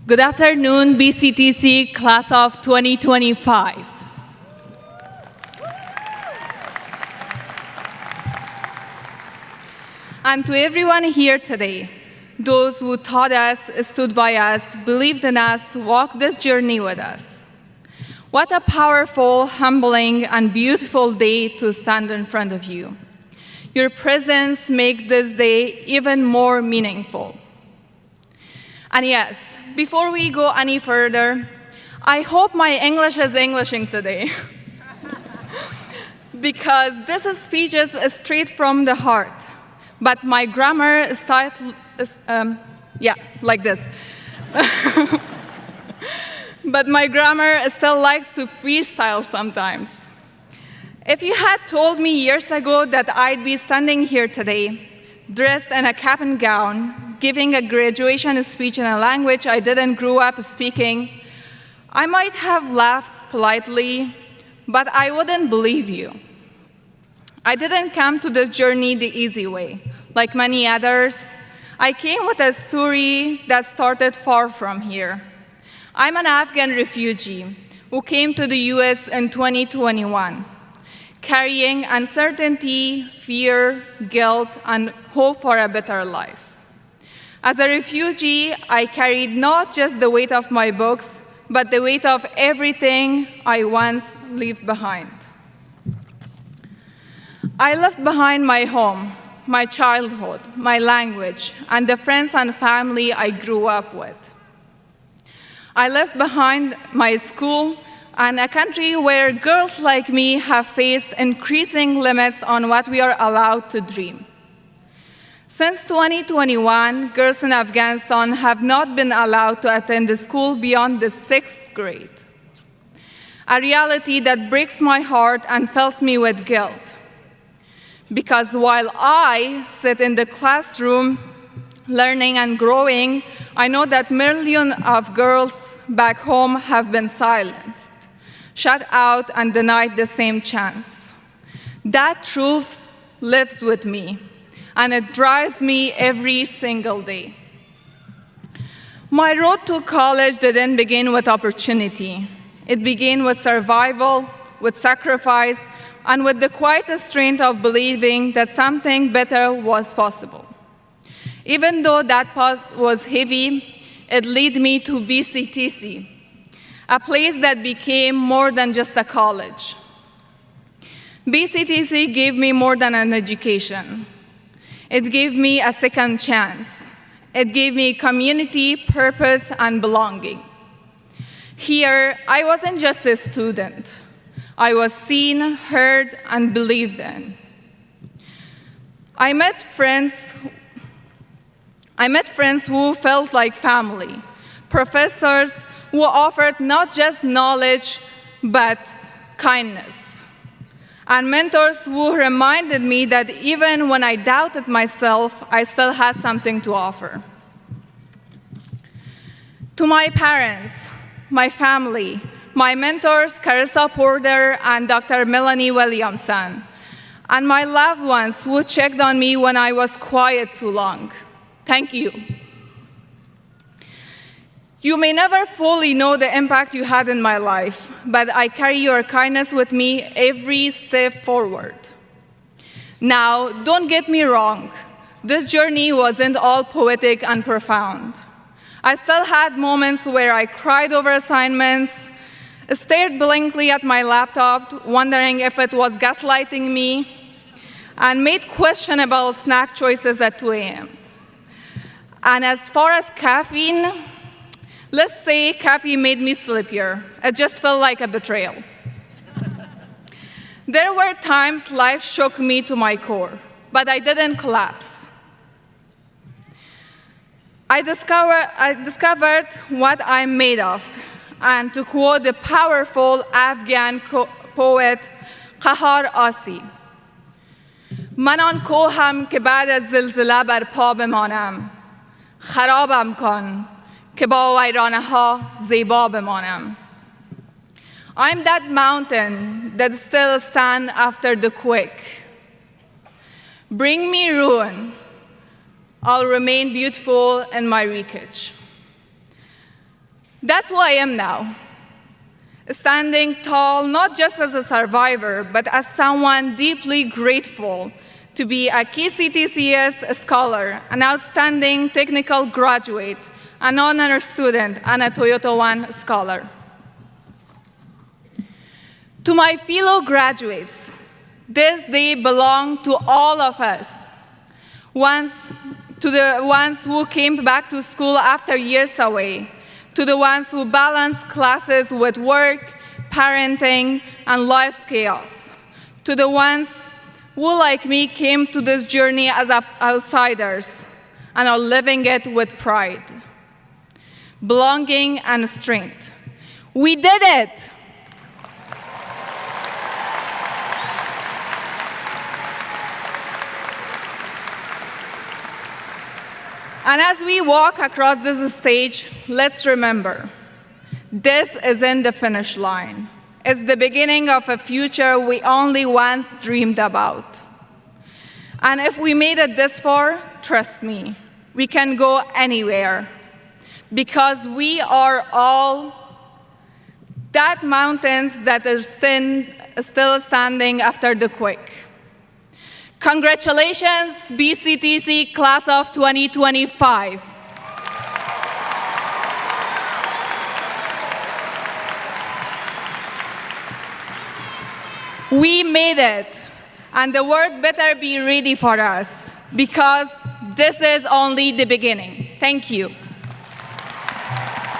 Good afternoon, BCTC class of 2025. And to everyone here today, those who taught us, stood by us, believed in us, walked this journey with us. What a powerful, humbling, and beautiful day to stand in front of you. Your presence makes this day even more meaningful. And yes, before we go any further, I hope my English is Englishing today. Because this speech is straight from the heart. But my grammar is like this. But my grammar still likes to freestyle sometimes. If you had told me years ago that I'd be standing here today, dressed in a cap and gown, giving a graduation speech in a language I didn't grow up speaking, I might have laughed politely, but I wouldn't believe you. I didn't come to this journey the easy way. Like many others, I came with a story that started far from here. I'm an Afghan refugee who came to the US in 2021. Carrying uncertainty, fear, guilt, and hope for a better life. As a refugee, I carried not just the weight of my books, but the weight of everything I once left behind. I left behind my home, my childhood, my language, and the friends and family I grew up with. I left behind my school, and a country where girls like me have faced increasing limits on what we are allowed to dream. Since 2021, girls in Afghanistan have not been allowed to attend school beyond the 6th grade, a reality that breaks my heart and fills me with guilt. Because while I sit in the classroom learning and growing, I know that millions of girls back home have been silenced, shut out, and denied the same chance. That truth lives with me, and it drives me every single day. My road to college didn't begin with opportunity. It began with survival, with sacrifice, and with the quiet strength of believing that something better was possible. Even though that path was heavy, it led me to BCTC, a place that became more than just a college. BCTC gave me more than an education. It gave me a second chance. It gave me community, purpose, and belonging. Here, I wasn't just a student. I was seen, heard, and believed in. I met friends who felt like family, professors who offered not just knowledge, but kindness, and mentors who reminded me that even when I doubted myself, I still had something to offer. To my parents, my family, my mentors, Carissa Porter and Dr. Melanie Williamson, and my loved ones who checked on me when I was quiet too long, thank you. You may never fully know the impact you had in my life, but I carry your kindness with me every step forward. Now, don't get me wrong. This journey wasn't all poetic and profound. I still had moments where I cried over assignments, stared blankly at my laptop, wondering if it was gaslighting me, and made questionable snack choices at 2 a.m. And as far as caffeine, let's say coffee made me sleepier. It just felt like a betrayal. There were times life shook me to my core, but I didn't collapse. I discovered what I'm made of, and to quote the powerful Afghan poet Qahar Asi, من آن کوهم که بعد از زلزله بر پا بمانم خرابم کن که با ویرانه ها زیبا بمانم. I'm that mountain that still stands after the quake. Bring me ruin, I'll remain beautiful in my wreckage. That's who I am now, standing tall not just as a survivor, but as someone deeply grateful to be a KCTCS Scholar, an outstanding technical graduate, an honor student, and a Toyota One Scholar. To my fellow graduates, this day belongs to all of us. To the ones who came back to school after years away, to the ones who balance classes with work, parenting, and life's chaos, to the ones who, like me, came to this journey as outsiders and are living it with pride, belonging, and strength. We did it! And as we walk across this stage, let's remember, this isn't the finish line. It's the beginning of a future we only once dreamed about. And if we made it this far, trust me, we can go anywhere, because we are all that mountains that is still standing after the quake. Congratulations, BCTC Class of 2025. We made it, and the world better be ready for us, because this is only the beginning. Thank you.